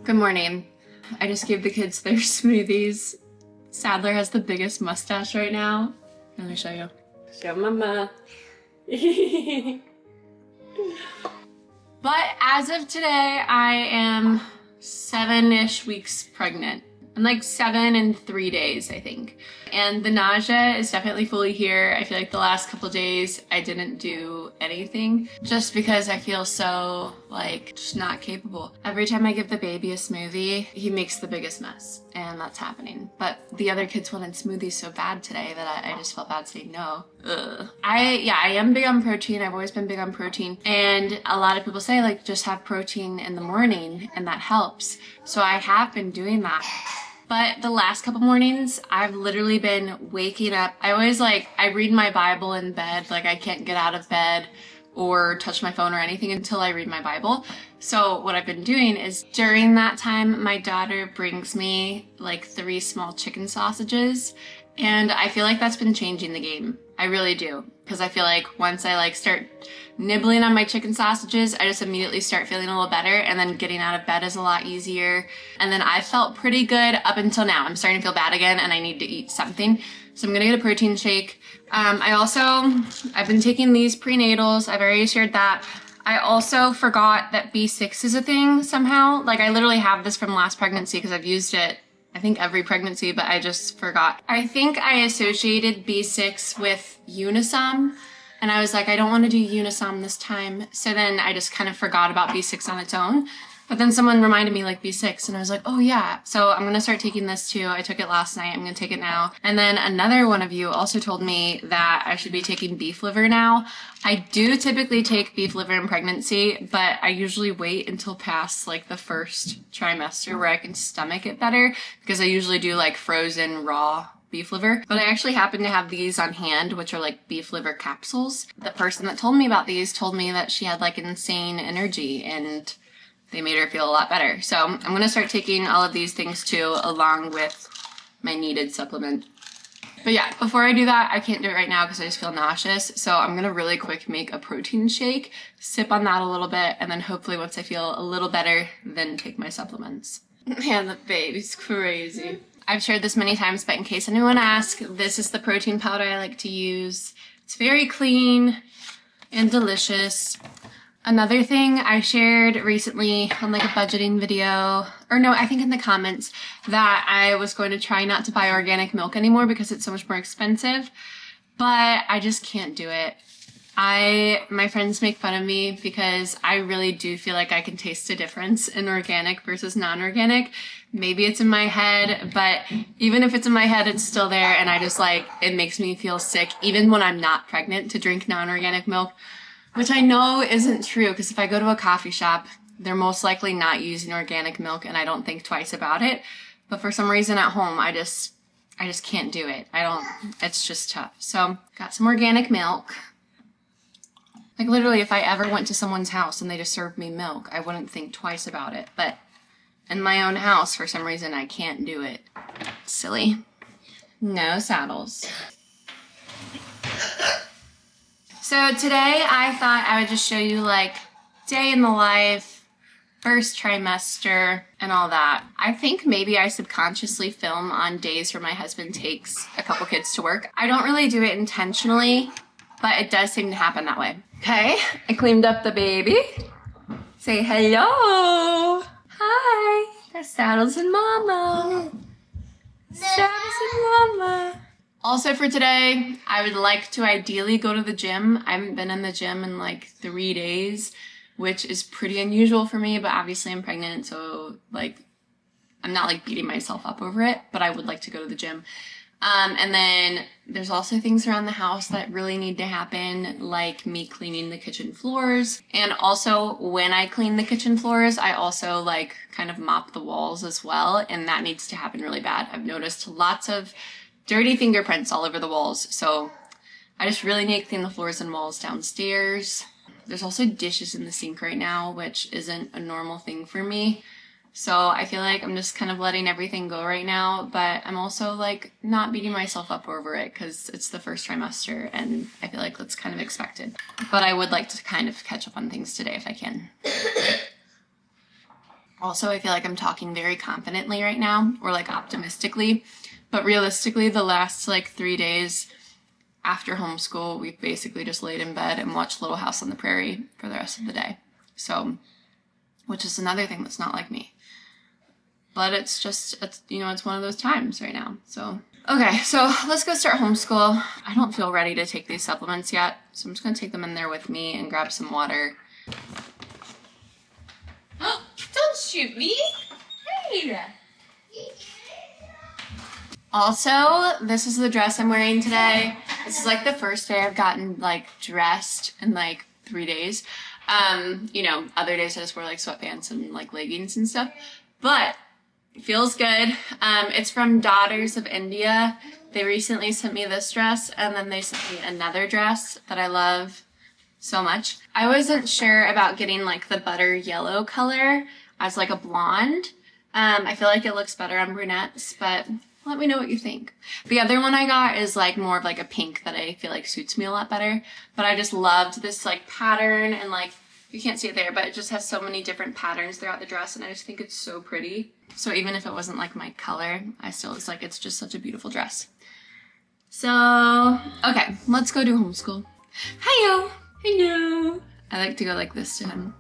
Good morning. I just gave the kids their smoothies. Sadler has the biggest mustache right now. Let me show you. Show mama. But as of today, I am 7-ish weeks pregnant. I'm like 7 and 3 days, I think. And the nausea is definitely fully here. I feel like the last couple days I didn't do anything just because I feel so like just not capable. Every time I give the baby a smoothie, he makes the biggest mess, and that's happening. But the other kids wanted smoothies so bad today that I just felt bad saying no. Ugh. I am big on protein. I've always been big on protein. And a lot of people say like just have protein in the morning and that helps. So I have been doing that. But the last couple mornings, I've literally been waking up. I read my Bible in bed. Like I can't get out of bed or touch my phone or anything until I read my Bible. So what I've been doing is during that time, my daughter brings me like 3 small chicken sausages. And I feel like that's been changing the game. I really do. Because I feel like once I start nibbling on my chicken sausages, I just immediately start feeling a little better, and then getting out of bed is a lot easier. And then I felt pretty good up until now. I'm starting to feel bad again and I need to eat something. So I'm gonna get a protein shake. I've been taking these prenatals. I've already shared that. I also forgot that B6 is a thing somehow. Like I literally have this from last pregnancy because I've used it I think every pregnancy, but I just forgot. I think I associated B6 with Unisom, and I was like, I don't want to do Unisom this time. So then I just kind of forgot about B6 on its own. But then someone reminded me like B6, and I was like, oh yeah. So I'm going to start taking this too. I took it last night. I'm going to take it now. And then another one of you also told me that I should be taking beef liver now. I do typically take beef liver in pregnancy, but I usually wait until past like the first trimester where I can stomach it better, because I usually do like frozen raw beef liver. But I actually happen to have these on hand, which are like beef liver capsules. The person that told me about these told me that she had like insane energy and they made her feel a lot better. So I'm gonna start taking all of these things too, along with my needed supplement. But yeah, before I do that, I can't do it right now because I just feel nauseous. So I'm gonna really quick make a protein shake, sip on that a little bit, and then hopefully once I feel a little better, then take my supplements. Man, the baby's crazy. I've shared this many times, but in case anyone asks, this is the protein powder I like to use. It's very clean and delicious. Another thing I shared recently on like a budgeting video, or no, I think in the comments, that I was going to try not to buy organic milk anymore because it's so much more expensive, but I just can't do it. My friends make fun of me because I really do feel like I can taste a difference in organic versus non-organic. Maybe it's in my head, but even if it's in my head, it's still there, and I just it makes me feel sick even when I'm not pregnant to drink non-organic milk. Which I know isn't true, because if I go to a coffee shop, they're most likely not using organic milk, and I don't think twice about it. But for some reason at home, I just can't do it. It's just tough. So got some organic milk. Like literally, if I ever went to someone's house and they just served me milk, I wouldn't think twice about it. But in my own house, for some reason, I can't do it. Silly. No saddles. So today I thought I would just show you like day in the life, first trimester, and all that. I think maybe I subconsciously film on days where my husband takes a couple kids to work. I don't really do it intentionally, but it does seem to happen that way. Okay, I cleaned up the baby. Say hello. Hi. That's Saddles and Mama. Saddles and Mama. Also for today, I would like to ideally go to the gym. I haven't been in the gym in like 3 days, which is pretty unusual for me, but obviously I'm pregnant, so I'm not beating myself up over it, but I would like to go to the gym. And then there's also things around the house that really need to happen, like me cleaning the kitchen floors. And also when I clean the kitchen floors, I also kind of mop the walls as well, and that needs to happen really bad. I've noticed lots of dirty fingerprints all over the walls, so I just really need to clean the floors and walls downstairs. There's also dishes in the sink right now, which isn't a normal thing for me. So I feel like I'm just kind of letting everything go right now, but I'm also not beating myself up over it because it's the first trimester and I feel like that's kind of expected. But I would like to kind of catch up on things today if I can. Also, I feel like I'm talking very confidently right now, or like optimistically, but realistically, the last like 3 days after homeschool, we've basically just laid in bed and watched Little House on the Prairie for the rest of the day. So, which is another thing that's not like me. But it's you know, it's one of those times right now. So, okay, so let's go start homeschool. I don't feel ready to take these supplements yet, so I'm just gonna take them in there with me and grab some water. Don't shoot me! Hey! Also, this is the dress I'm wearing today. This is like the first day I've gotten like dressed in like 3 days. You know, other days I just wear like sweatpants and like leggings and stuff, but it feels good. It's from Daughters of India. They recently sent me this dress, and then they sent me another dress that I love so much. I wasn't sure about getting like the butter yellow color as like a blonde. I feel like it looks better on brunettes, but let me know what you think. The other one I got is like more of like a pink that I feel like suits me a lot better, but I just loved this like pattern, and like you can't see it there, but it just has so many different patterns throughout the dress, and I just think it's so pretty. So even if it wasn't like my color, I still was like, it's just such a beautiful dress. So, okay, let's go do homeschool. Hiyo! Hello! I like to go like this to him.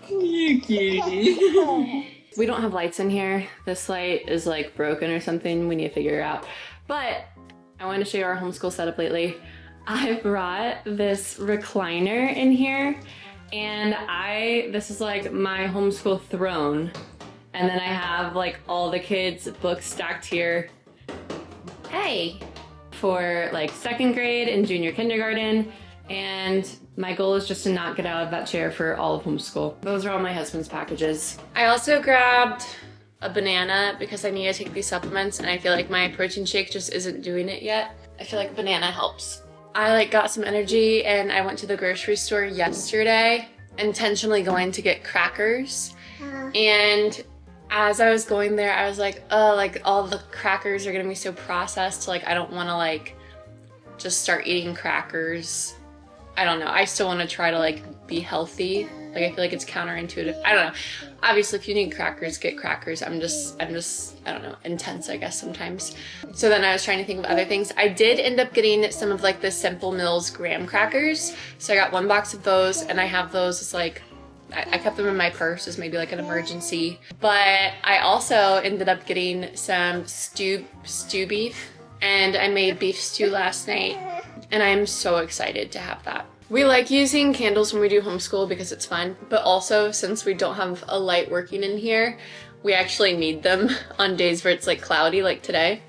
You cutie. We don't have lights in here. This light is like broken or something. We need to figure it out. But I want to show you our homeschool setup lately. I brought this recliner in here, and this is like my homeschool throne. And then I have like all the kids' books stacked here. Hey! For like 2nd grade and junior kindergarten. And my goal is just to not get out of that chair for all of homeschool. Those are all my husband's packages. I also grabbed a banana because I need to take these supplements, and I feel like my protein shake just isn't doing it yet. I feel like a banana helps. I like got some energy, and I went to the grocery store yesterday, intentionally going to get crackers. And as I was going there, I was like, oh, like all the crackers are gonna be so processed. Like I don't wanna like just start eating crackers. I don't know. I still want to try to like be healthy. Like I feel like it's counterintuitive. I don't know. Obviously, if you need crackers, get crackers. I'm just, I don't know, intense, I guess, sometimes. So then I was trying to think of other things. I did end up getting some of like the Simple Mills graham crackers. So I got 1 box of those, and I have those as like, I kept them in my purse as maybe like an emergency. But I also ended up getting some stew beef, and I made beef stew last night, and I'm so excited to have that. We like using candles when we do homeschool because it's fun, but also since we don't have a light working in here, we actually need them on days where it's like cloudy, like today.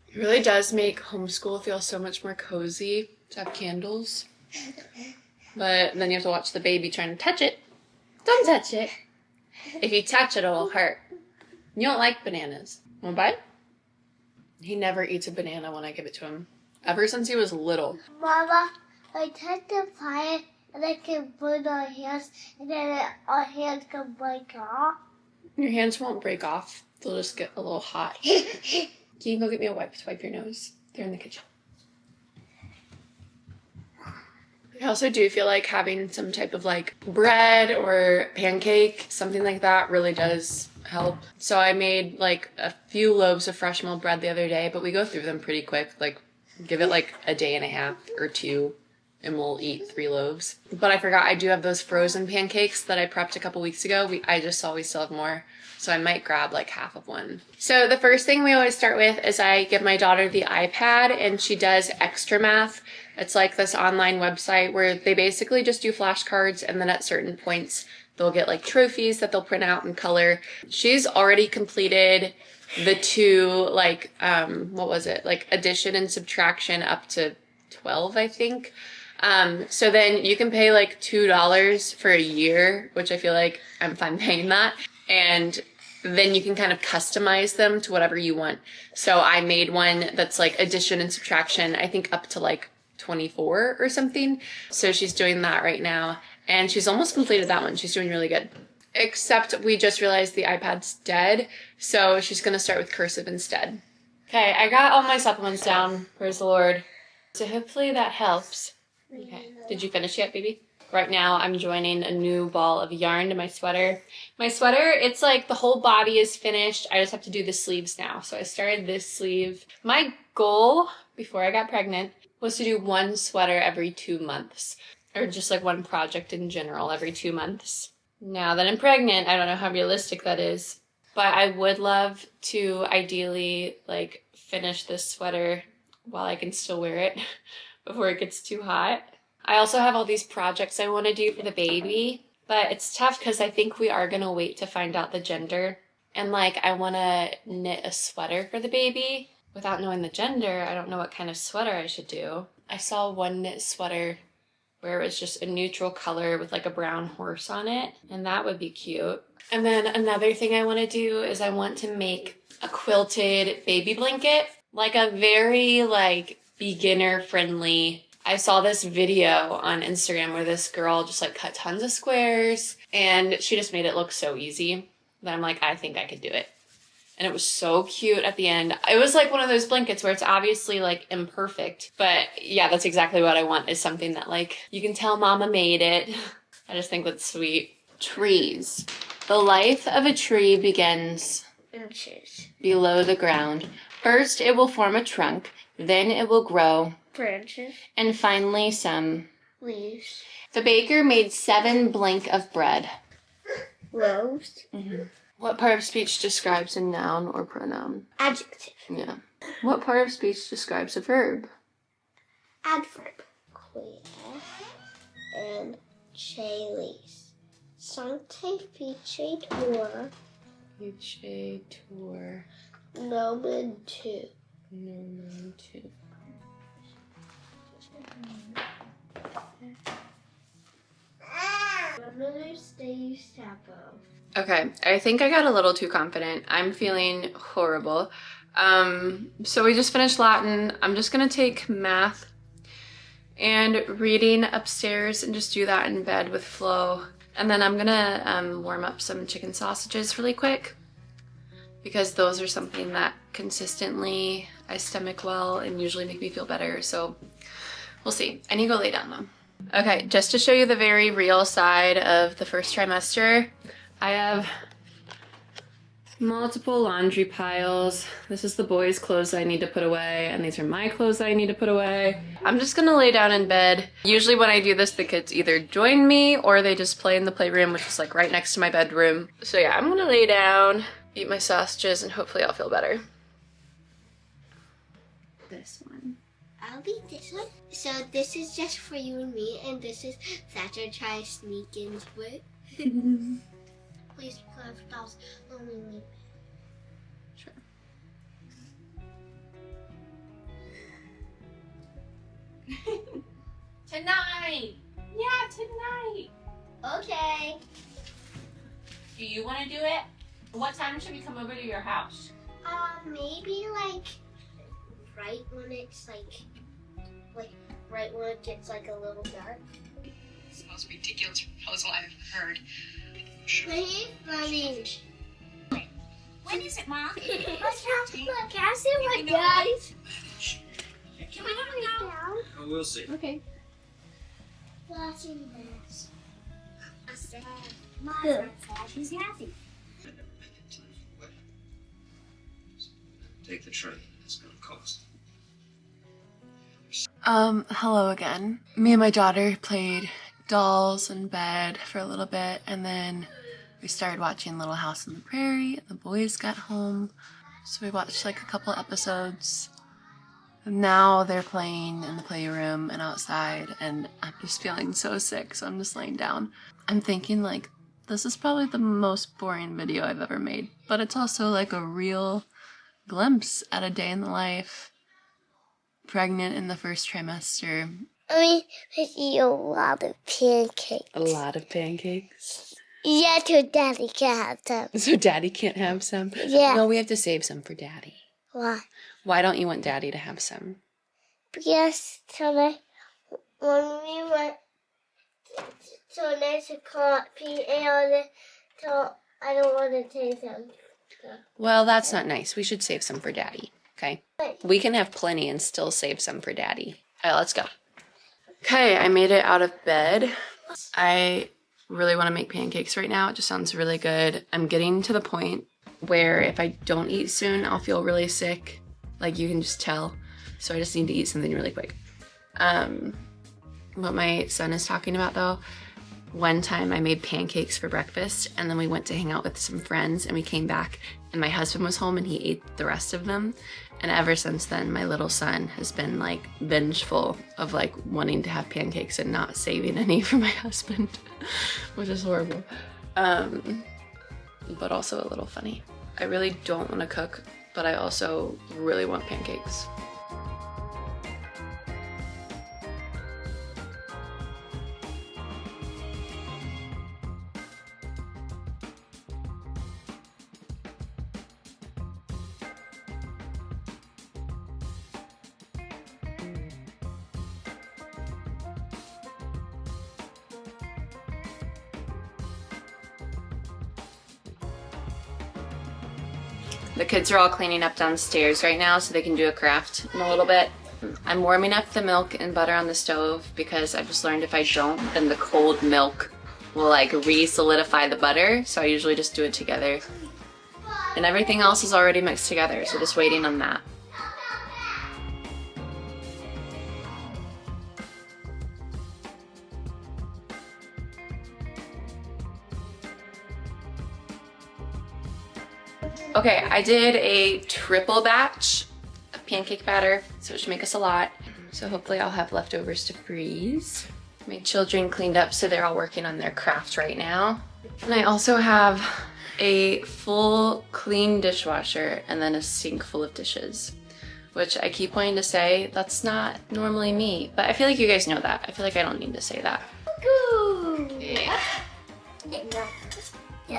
It really does make homeschool feel so much more cozy to have candles. But then you have to watch the baby trying to touch it. Don't touch it. If you touch it, it'll hurt. You don't like bananas. Want to bite? He never eats a banana when I give it to him. Ever since he was little. Mama, I touch the fire and I can burn our hands, and then our hands can break off. Your hands won't break off. They'll just get a little hot. Can you go get me a wipe to wipe your nose? They're in the kitchen. I also do feel like having some type of like bread or pancake, something like that really does help. So I made like a few loaves of fresh milled bread the other day, but we go through them pretty quick. Like give it like a day and a half or 2 and we'll eat 3 loaves. But I forgot I do have those frozen pancakes that I prepped a couple weeks ago. I just saw we still have more. So I might grab like half of one. So the first thing we always start with is I give my daughter the iPad, and she does Extra Math. It's like this online website where they basically just do flashcards, and then at certain points they'll get like trophies that they'll print out and color. She's already completed the 2 like what was it, like addition and subtraction up to 12, I think. So then you can pay like $2 for a year, which I feel like I'm fine paying that. And then you can kind of customize them to whatever you want. So I made one that's like addition and subtraction, I think up to like 24 or something. So she's doing that right now, and she's almost completed that one. She's doing really good. except we just realized the iPad's dead, so she's gonna start with cursive instead. Okay, I got all my supplements down, praise the Lord. So hopefully that helps. Okay, did you finish yet, baby? Right now I'm joining a new ball of yarn to my sweater. My sweater, it's like the whole body is finished. I just have to do the sleeves now. So I started this sleeve. My goal before I got pregnant was to do one sweater every 2 months, or just like one project in general every 2 months. Now that I'm pregnant, I don't know how realistic that is, but I would love to ideally like finish this sweater while I can still wear it before it gets too hot. I also have all these projects I want to do for the baby, but it's tough because I think we are going to wait to find out the gender. And like, I want to knit a sweater for the baby. Without knowing the gender, I don't know what kind of sweater I should do. I saw one knit sweater where it was just a neutral color with like a brown horse on it, and that would be cute. And then another thing I want to do is I want to make a quilted baby blanket, like a very like beginner friendly. I saw this video on Instagram where this girl just like cut tons of squares and she just made it look so easy that I'm like, I think I could do it. And it was so cute at the end. It was like one of those blankets where it's obviously like imperfect, but yeah, that's exactly what I want, is something that like you can tell mama made it. I just think that's sweet. Trees. The life of a tree begins Inches. below the ground. First, it will form a trunk, then it will grow, Branches. and finally some Leaves. The baker made 7 blank of bread. Loaves. Mm-hmm. What part of speech describes a noun or pronoun? Adjective. Yeah. What part of speech describes a verb? Adverb. Queer. And chalice. Sancte ficetur. Ficetur. Nomen tu. Nomen tu. Okay, I think I got a little too confident. I'm feeling horrible. So we just finished Latin. I'm just gonna take math and reading upstairs and just do that in bed with Flo. And then I'm gonna warm up some chicken sausages really quick, because those are something that consistently I stomach well and usually make me feel better. So we'll see. I need to go lay down though. Okay, just to show you the very real side of the first trimester, I have multiple laundry piles. This is the boys' clothes I need to put away, and these are my clothes I need to put away. I'm just gonna lay down in bed. Usually when I do this, the kids either join me or they just play in the playroom, which is like right next to my bedroom. So yeah, I'm gonna lay down, eat my sausages, and hopefully I'll feel better. This one. I'll be this one. So this is just for you and me, and this is Thatcher try to sneak into it. Please put dolls only me. Sure. Tonight! Yeah, tonight! Okay. Do you want to do it? What time should we come over to your house? Maybe like right when it's like right when it gets like a little dark. It's the most ridiculous proposal I've heard. Please, running. When is it, Mom? Can I see my guys? Can we go now? Oh, we'll see. Okay. Watching this. Sad. Mom's not sad. She's happy. Take the train. It's gonna cost. Hello again. Me and my daughter played dolls in bed for a little bit, and then we started watching Little House on the Prairie, and the boys got home. So we watched like a couple episodes. And now they're playing in the playroom and outside, and I'm just feeling so sick, so I'm just laying down. I'm thinking like, this is probably the most boring video I've ever made, but it's also like a real glimpse at a day in the life. Pregnant in the first trimester. I eat a lot of pancakes. A lot of pancakes. Yeah, so Daddy can have some. So Daddy can't have some? Yeah. No, we have to save some for Daddy. Why? Why don't you want Daddy to have some? Because tonight, when we went to coffee and So I don't want to taste them. Well, that's not nice. We should save some for Daddy, okay? We can have plenty and still save some for Daddy. All right, let's go. Okay, I made it out of bed. I really want to make pancakes right now. It just sounds really good. I'm getting to the point where if I don't eat soon, I'll feel really sick. Like you can just tell. So I just need to eat something really quick. What my son is talking about though, one time I made pancakes for breakfast and then we went to hang out with some friends and we came back and my husband was home and he ate the rest of them. And ever since then, my little son has been like vengeful of like wanting to have pancakes and not saving any for my husband, which is horrible. But also a little funny. I really don't want to cook, but I also really want pancakes. The kids are all cleaning up downstairs right now so they can do a craft in a little bit. I'm warming up the milk and butter on the stove because I've just learned if I don't, then the cold milk will like re-solidify the butter. So I usually just do it together. And everything else is already mixed together, so just waiting on that. Okay, I did a triple batch of pancake batter, so it should make us a lot. So hopefully I'll have leftovers to freeze. My children cleaned up, so they're all working on their craft right now. And I also have a full clean dishwasher and then a sink full of dishes, which I keep wanting to say, that's not normally me. But I feel like you guys know that. I feel like I don't need to say that. Yeah.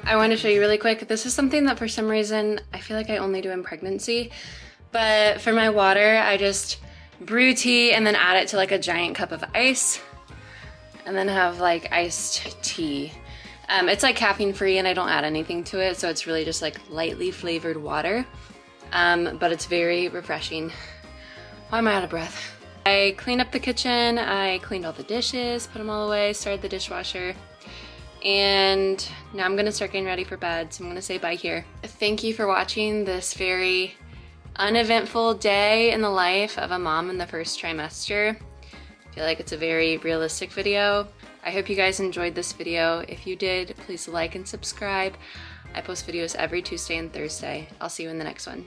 I want to show you really quick. This is something that for some reason I feel like I only do in pregnancy, but for my water I just brew tea and then add it to like a giant cup of ice and then have like iced tea. It's like caffeine free and I don't add anything to it, so it's really just like lightly flavored water, but it's very refreshing. Why am I out of breath? I cleaned up the kitchen, I cleaned all the dishes, put them all away, started the dishwasher, and now I'm gonna start getting ready for bed, so I'm gonna say bye here. Thank you for watching this very uneventful day in the life of a mom in the first trimester. I feel like it's a very realistic video. I hope you guys enjoyed this video. If you did, please like and subscribe. I post videos every Tuesday and Thursday. I'll see you in the next one.